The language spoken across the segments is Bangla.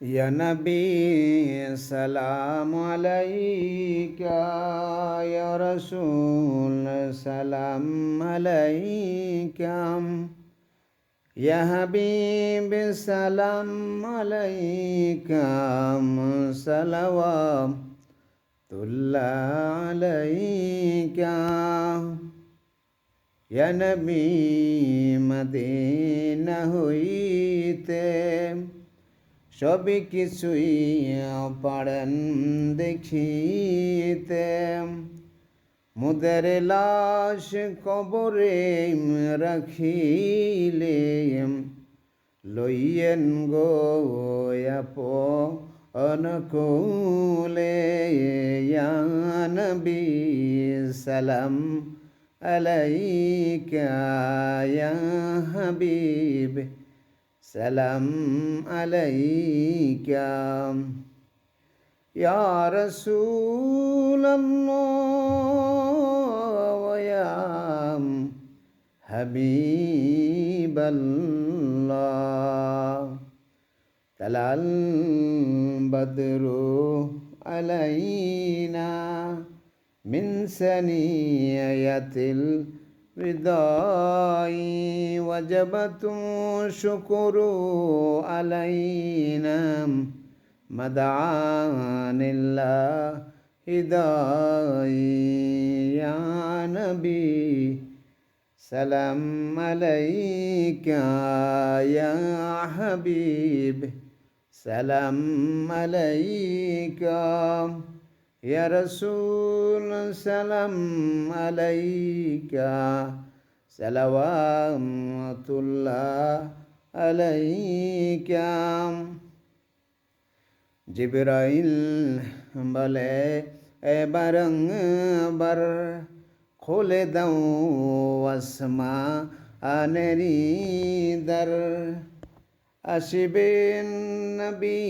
या नबी सलाम अलैका या रसूल सलाम अलैका या हबीब सलाम अलैका सलवातुल्लाह अलैका या नबी मदीना হইতে সবই কিছুই পারেন দেখিতে মুদের লাশ কবরে রাখিলে লইয়েন গো আপন কোলে ইয়া নবী সালাম আলাইকা ইয়া হাবিব সালাম আলাইকা ইয়া রাসূলুল্লাহ ওয়া ইয়া হাবিবাল্লাহ তালাল বদরু আলাইনা মিন সানিয়াতিল রিদাই ওয়াজাবাতু শুকুরু আলাইনা মাদানিল্লাহ হিদাই ইয়া নবী সালাম আলাইকা ইয়া হাবিব সালাম আলাইকা ইয়া রাসূল সালাম আলাইকা সালাওয়াতুল্লাহ আলাইকা জিবরাইল বলে বারংবার খুলে দাও আসমানেরি দ্বার আসিবেন নবী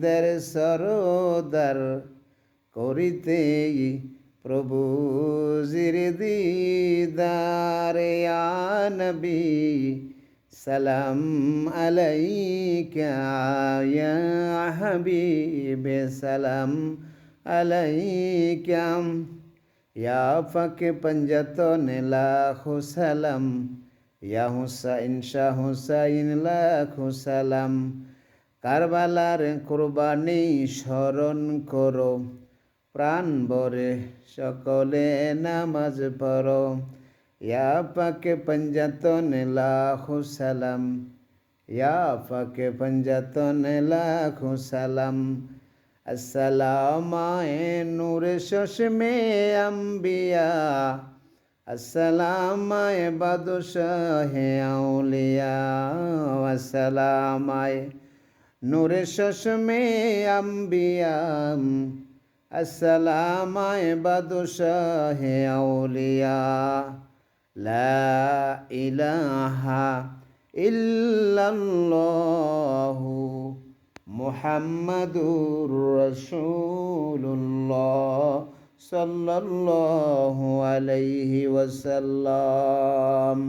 দের সরদার করিতে প্রভু জির দিদার ইয়া নবী সালাম আলাইকা ইয়া হাবিব সালাম আলাইকা ইয়া ফাকে পঞ্জতন লাখো সালাম ইয়া হুসাইন শাহ হুসাইন লাখো সালাম কারবালার কুরবানি স্মরণ করো প্রাণ ভরে সকলে নামাজ পড়ো ইয়া পাকে পঞ্জতন লাখো সালাম ইয়া পাকে পঞ্জতন লাখো সালাম আসসালামায়ে নূরে চশমে আম্বিয়া আসসালামায়ে বাদশাহে আউলিয়া আসসালামায়ে নূরে চশমে আম্বিয়া আসসালামায়ে বাদশাহে আউলিয়া লা ইলাহা ইল্লাল্লাহু মুহাম্মাদুর রাসূলুল্লাহ সাল্লাল্লাহু আলাইহি ওয়াসাল্লাম।